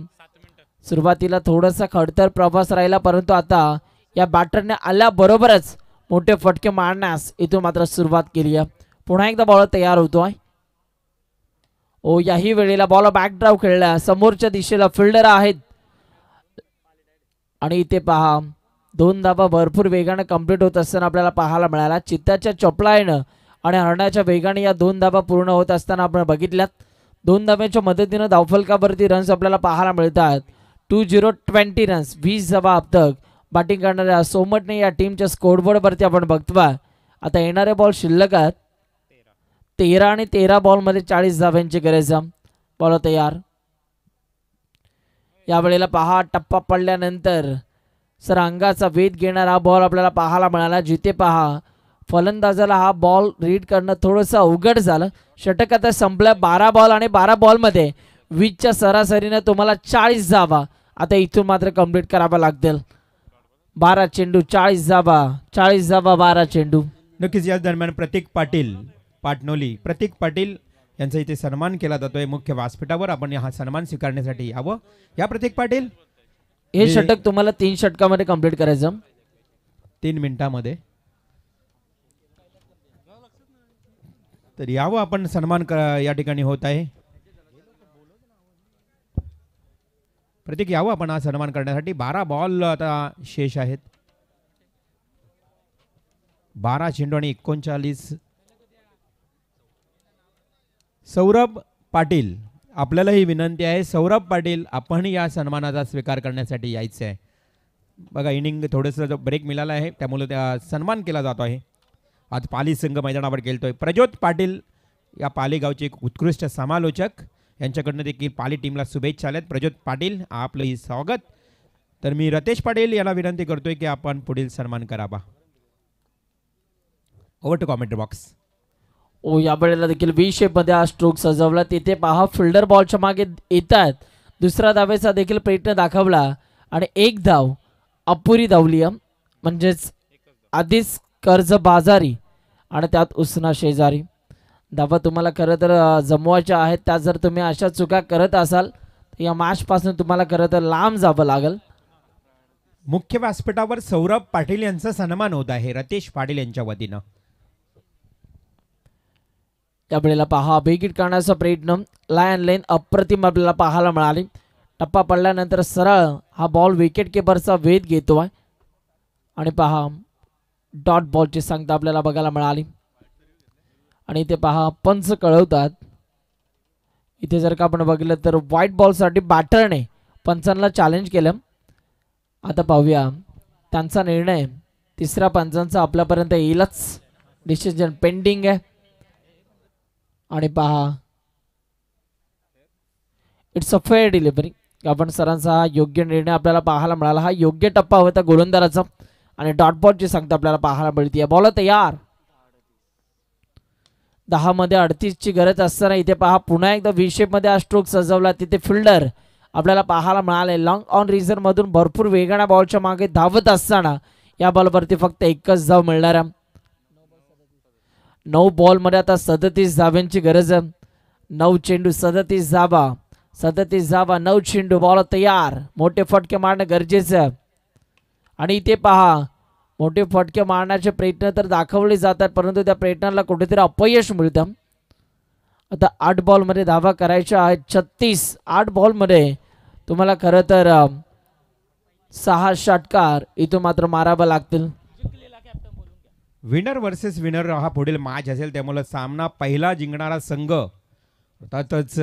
सुरुवातीला थोडासा खडतर प्रवास राहिला, परंतु आता या बॅटरने आल्याबरोबरच मोठे फटके मारण्यास इथून मात्र सुरुवात केली आहे. पुन्हा एकदा बॉल तयार होतोय. ओ, याही वेळेला बॉल बॅकड्राईव्ह खेळला, समोरच्या दिशेला फिल्डर आहेत आणि इथे पहा 2 धावा भरपूर वेगाने कंप्लीट होत असताना आपल्याला पाहायला मिळाला. चित्ताच्या चपळाईनं आणि हरण्याच्या वेगाने या 2 धावा पूर्ण होत असताना आपण बघितल्यात. 2 धाव्यांच्या मदतीनं धावफलकावरती रन्स आपल्याला पाहायला मिळतात. 20 रन्स, 20 धावा अब तक बॅटिंग करणाऱ्या सोमटणे या टीमच्या स्कोरबोर्डवरती आपण बघतोय. आता येणारे बॉल शिल्लक आहेत 13 आणि 13 बॉलमध्ये 40 धाव्यांची गरज आहे. बॉल तयार. यावेळेला पहा, टप्पा पडल्यानंतर सर अंगाचा वेध घेणारा बॉल आपल्याला पाहायला मिळाला. जिथे पहा, फलंदाजाला हा बॉल रीड करणं थोडंसं अवघड झालं. षटक आता संपलं. 12 बॉल आणि 12 बॉलमध्ये 20च्या सरासरीनं तुम्हाला 40 धावा आता इथून मात्र कंप्लीट करावा लागतील. 12 चेंडू 40 धावा, 40 धावा 12 चेंडू. नक्कीच याच दरम्यान प्रतीक पाटील, पाटणोली प्रतीक पाटील यांचा इथे सन्मान केला जातोय मुख्य व्यासपीठावर. आपण हा सन्मान स्वीकारण्यासाठी यावं. या प्रतीक पाटील, हे षटक तुम्हाला 3 षटकामध्ये कंप्लीट करायचं 3 मिनिटांमध्ये. तर यावं, आपण सन्मान या ठिकाणी होत आहे. प्रतीक यावं आपण हा सन्मान करण्यासाठी. 12 बॉल आता शेष आहेत. 12 चेंडू आणि 39. सौरभ पाटील, आपल्याला ही विनंती आहे. सौरभ पाटील, आपण या सन्मानाचा स्वीकार करण्यासाठी यायचं आहे. बघा, इनिंग थोडंसं ब्रेक मिळाला आहे, त्यामुळे त्या सन्मान केला जातो आहे. आज पाली संघ मैदानावर खेळतोय. प्रज्योत पाटील या पाली गावचे एक उत्कृष्ट समालोचक, यांच्याकडनं देखील पाली टीमला शुभेच्छा आल्यात. प्रज्योत पाटील, आपलं स्वागत. तर मी रतेश पाटील यांना विनंती करतोय की आपण पुढील सन्मान करावा. Over to commentary box. ओ, या वेळेला देखील व्ही शेपमध्ये हा स्ट्रोक सजवला. तिथे पहा, फिल्डर बॉलच्या मागे येतात. दुसरा धावेचा देखील प्रयत्न दाखवला आणि 1 धाव अपुरी धावली. म्हणजेच आधीच कर्ज बाजारी आणि त्यात उसना शेजारी. धावा तुम्हाला खरं तर जमवायच्या आहेत. त्या जर तुम्ही अशा चुका करत असाल तर या मॅचपासून तुम्हाला खरं तर लांब जावं लागेल. मुख्य व्यासपीठावर सौरभ पाटील यांचा सन्मान होत आहे रतेश पाटील यांच्या वतीनं. त्यावेळेला पहा, विकेट करण्याचा प्रयत्न लायन लेन अप्रतिम आपल्याला पाहायला मिळाली. टप्पा पडल्यानंतर सरळ हा बॉल विकेट किपरचा वेध घेतोय आणि पहा, डॉट बॉलची संख्या आपल्याला बघायला मिळाली. आणि इथे पहा, पंच कळवतात. इथे जर का आपण बघितलं तर व्हाईट बॉलसाठी बॅटरने पंचांना चॅलेंज केलं. आता पाहूया त्यांचा निर्णय. तिसऱ्या पंचांचा आपल्यापर्यंत येईलच. डिसिजन पेंडिंग आहे. आणि पहा, इट्स अ फेअर डिलिव्हरी. आपण सरांचा हा योग्य निर्णय आपल्याला पाहायला मिळाला. हा योग्य टप्पा होता गोलंदाजाचा आणि डॉट बॉलची संख्या आपल्याला पाहायला मिळते. बॉल तयार. 10 मध्ये 38 ची गरज असताना इथे पहा, पुन्हा एकदा व्ही शेप मध्ये हा स्ट्रोक सजवला. तिथे फिल्डर आपल्याला पाहायला मिळाले. लॉंग ऑन रिझन मधून भरपूर वेगाने बॉलच्या मागे धावत असताना या बॉलवरती फक्त एकच धाव मिळणार. 9 बॉलमध्ये आता 37 धाव्यांची गरज आहे. 9 चेंडू 37 धावा, 37 धावा 9 चेंडू. बॉल तयार. मोठे फटके मारणं गरजेचं आहे. आणि इथे पहा, मोठे फटके मारण्याचे प्रयत्न तर दाखवले जातात, परंतु त्या प्रयत्नाला कुठेतरी अपयश मिळतं. आता 8 बॉलमध्ये धावा करायच्या आहेत 36. 8 बॉलमध्ये तुम्हाला खरं तर 6 षटकार इथून मात्र मारावं लागतील. विनर वर्सेस विनर हा पुढील मॅच असेल, त्यामुळे सामना पहिला जिंकणारा संघ अर्थातच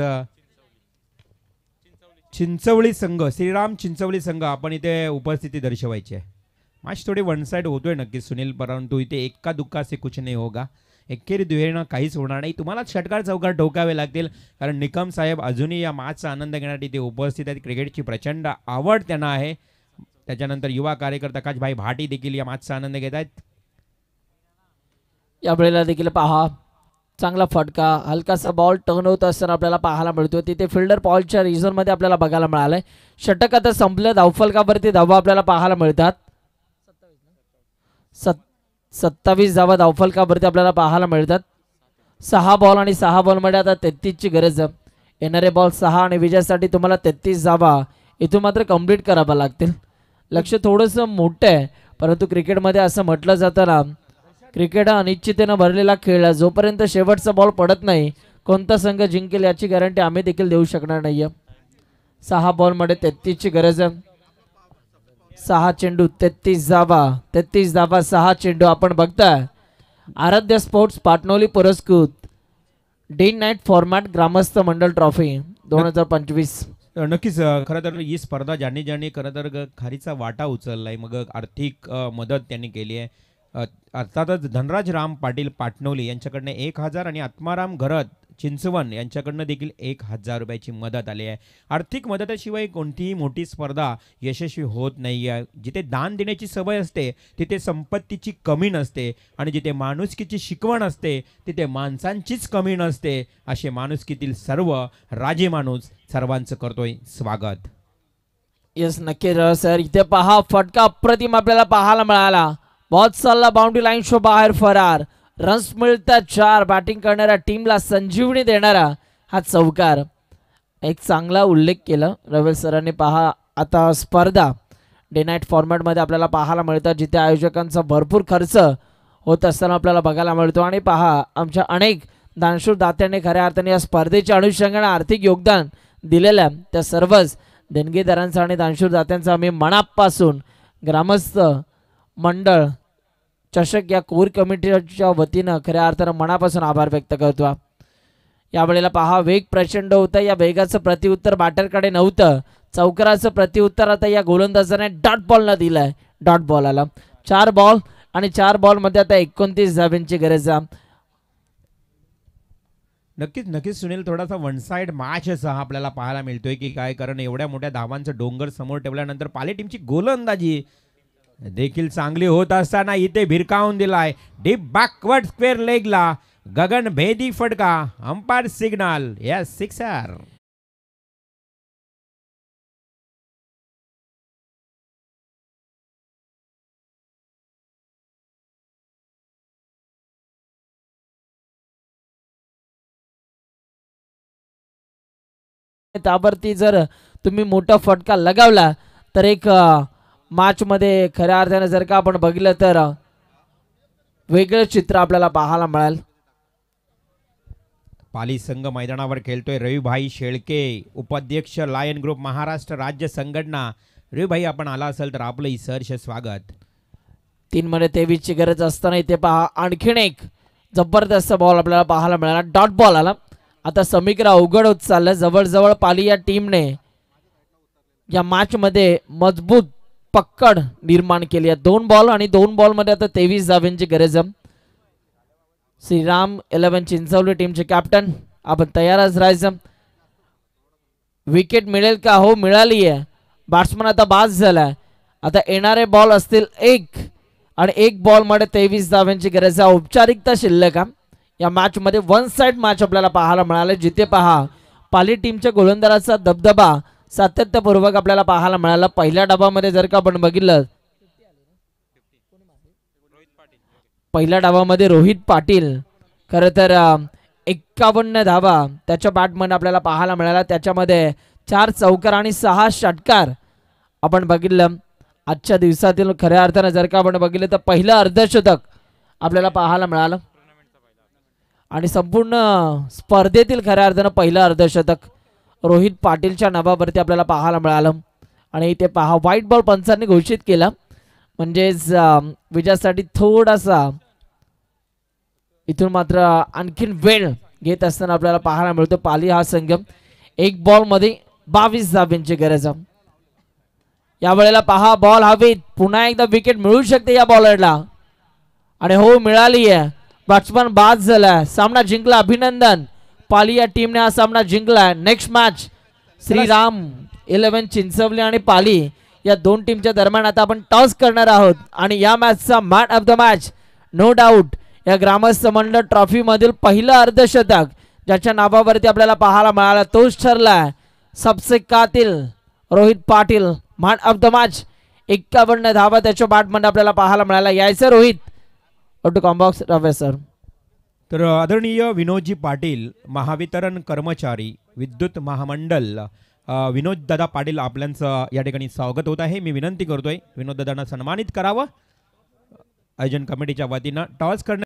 चिंचवली संघ, श्रीराम चिंचवली संघ आपण इथे उपस्थिती दर्शवायची आहे. मॅच थोडी वन साइड होतोय नक्कीच सुनील, परंतु इथे एक्का दुक्का से कुछ नाही होगा. एकेरी दुहेरीनं काहीच होणार नाही. तुम्हाला षटकार चौकार ठोकावे लागतील, कारण निकम साहेब अजूनही या मॅचचा आनंद घेण्यासाठी ते उपस्थित आहेत. क्रिकेटची प्रचंड आवड त्यांना आहे. त्याच्यानंतर युवा कार्यकर्ता आकाशभाई भाटी देखील या मॅचचा आनंद घेत आहेत. यावेळेला देखील पहा चांगला फटका, हलकासा बॉल टर्न होत असताना आपल्याला पाहायला मिळतो. तिथे फिल्डर पॉलच्या रिझनमध्ये आपल्याला बघायला मिळालंय. षटक आता संपलं. धावफलकावरती धावा आपल्याला पाहायला मिळतात. 27 धावा धावफलकावरती आपल्याला पाहायला मिळतात. 6 बॉल आणि 6 बॉलमध्ये आता 33 ची गरज आहे. येणारे बॉल 6 आणि विजयासाठी तुम्हाला 33 धावा इथून मात्र कंप्लीट करावा लागतील. लक्ष थोडंसं मोठं आहे, परंतु क्रिकेटमध्ये असं म्हटलं जातं ना, क्रिकेट हा अनिश्चिततेनं भरलेला खेळ आहे. जोपर्यंत शेवटचा बॉल पडत नाही कोणता संघ जिंकेल याची गॅरंटी आम्ही देखील देऊ शकणार नाहीये. 6 बॉलमध्ये 33 ची गरज आहे. 6 चेंडू 33 धावा, 33 धावा 6 चेंडू. आपण बघताय आराध्य स्पोर्ट्स पाटणोली पुरस्कृत डे नाईट फॉर्मॅट ग्रामस्थ मंडळ ट्रॉफी 2025. नक्कीच खरं तर ही स्पर्धा ज्यांनी ज्यांनी खरं तर खारीचा वाटा उचललाय, मग आर्थिक मदत त्यांनी केली आहे. अर्थातच धनराज राम पाटील पाटणवली यांच्याकडनं 1000 आणि आत्माराम घरत चिंचवण यांच्याकडनं देखील 1000 रुपयाची मदत आली आहे. आर्थिक मदतीशिवाय कोणतीही मोठी स्पर्धा यशस्वी होत नाही आहे. जिथे दान देण्याची सवय असते तिथे संपत्तीची कमी नसते, आणि जिथे माणुसकीची शिकवण असते तिथे माणसांचीच कमी नसते. असे माणुसकीतील सर्व राजे माणूस सर्वांचं करतोय स्वागत. येस नक्की सर. इथे पहा फटका अप्रतिम आपल्याला पाहायला मिळाला. बॉल चालला बाउंड्री लाईन शो बाहेर फरार. रन्स मिळतात 4. बॅटिंग करणाऱ्या टीमला संजीवनी देणारा हा चौकार. एक चांगला उल्लेख केला रवेल सरांनी. पहा आता स्पर्धा डे नाईट फॉर्मॅटमध्ये आपल्याला पाहायला मिळतात, जिथे आयोजकांचा भरपूर खर्च होत असताना आपल्याला बघायला मिळतो. आणि पहा आमच्या अनेक दानशूर दात्यांनी खऱ्या अर्थाने या स्पर्धेच्या अनुषंगाने आर्थिक योगदान दिलेल्या त्या सर्वच देणगीदारांचा आणि दानशूर दात्यांचा आम्ही मनापासून ग्रामस्थ मंडळ चषक या कोर कमिटीच्या वतीनं खऱ्या अर्थानं मनापासून आभार व्यक्त करतो. यावेळेला पहा वेग प्रचंड होता. या वेगाचं प्रतिउत्तर बॅटरकडे नव्हतं. चौकाराचं प्रतिउत्तर आता या गोलंदाजाने डॉट बॉलला दिलंय. डॉट बॉल आला. 4 बॉल आणि 4 बॉलमध्ये आता 29 धावांची गरज आहे. नक्कीच सुनील, थोडासा वन साइड मॅच असा आपल्याला पाहायला मिळतोय की काय, कारण एवढ्या मोठ्या धावांचं डोंगर समोर ठेवल्यानंतर पाले टीमची गोलंदाजी देखील चांगली होत असताना इथे भिरकावून दिलाय डीप बॅकवर्ड स्क्वेअर लेगला गगन भेदी फटका. Umpire signal yes sixer. त्यावरती जर तुम्ही मोठा फटका लगावला तर एक मॅच मध्ये खऱ्या अर्थाने जर का आपण बघितलं तर वेगळं चित्र आपल्याला पाहायला मिळेल. पाली संघ मैदानावर खेळतोय. रविभाई शेळके, उपाध्यक्ष लायन ग्रुप महाराष्ट्र राज्य संघटना. रविभाई आपण आला असेल तर आपलं सहर्ष स्वागत. 3 मध्ये 23 ची गरज असताना इथे पहा आणखीन एक जबरदस्त बॉल आपल्याला पाहायला मिळाला. डॉट बॉल आला. आता समीकरण अवघड होत चाललं. जवळजवळ पाली या टीमने या मॅच मध्ये मजबूत पक्कड निर्माण केली आहे. 2 बॉल आणि 2 बॉल मध्ये आता 23 धावांची गरज आहे. श्रीराम 11 चिंचवली टीमचे कॅप्टन आपण तयारच राहायचं. विकेट मिळेल का? हो मिळाली आहे. बॅट्समन आता बाद झालाय. आता येणारे बॉल असतील 1 आणि 1 बॉल मध्ये 23 धावांची गरज आहे. औपचारिकता शिल्लक आहे. या मॅच मध्ये वन साइड मॅच आपल्याला पाहायला मिळाले, जिथे पहा पाली टीमच्या गोलंदाजाचा दबदबा सातत्यपूर्वक आपल्याला पाहायला मिळाला. पहिल्या डावामध्ये जर का आपण बघितलं, पहिल्या डावामध्ये रोहित पाटील खरं तर 51 धावा त्याच्या बॅटमध्ये आपल्याला पाहायला मिळाला. त्याच्यामध्ये 4 चौकार आणि 6 षटकार आपण बघितलं. आजच्या दिवसातील खऱ्या अर्थाने जर का आपण बघितलं तर पहिलं अर्धशतक आपल्याला पाहायला मिळालं. आणि संपूर्ण स्पर्धेतील खऱ्या अर्थानं पहिलं अर्धशतक रोहित पाटीलच्या नावावरती आपल्याला पाहायला मिळालं. आणि इथे पहा व्हाईट बॉल पंचांनी घोषित केला, म्हणजेच विजयासाठी थोडासा इथून मात्र आणखीन वेळ घेत असताना आपल्याला पाहायला मिळतो. पाली हा संघ एक बॉल मध्ये 22 धाब्यांची गरज. या वेळेला पहा बॉल हवेत, पुन्हा एकदा विकेट मिळू शकते या बॉलरला. आणि हो, मिळाली आहे. बॅट्समन बाद झाला, सामना जिंकला. अभिनंदन, पाली या टीमने हा सामना जिंकला. नेक्स्ट मॅच श्रीराम 11 चिंचवली आणि पाली या दोन टीमच्या दरम्यान आता आपण टॉस करणार आहोत. आणि या मॅचचा man of the match no doubt या ग्रामस्थ मंडळ ट्रॉफी मधील पहिलं अर्धशतक ज्याच्या नावावरती आपल्याला पाहायला मिळाला तोच ठरला सबसे कातिल Rohit Patil. Man of the match 51 धावा त्याच्या बॅटमध्ये आपल्याला पाहायला मिळाला. यायचं रोहित टू कॉम्बॉक्स रवे सर. तर आदरणीय विनोदजी पाटील महावितरण कर्मचारी विद्युत महामंडळ विनोद दादा पाटील आपल्याचं या ठिकाणी स्वागत होत आहे. मी विनंती करतोय विनोद दादांना सन्मानित करावं आयोजन कमिटीच्या वतीनं. टॉस करण्या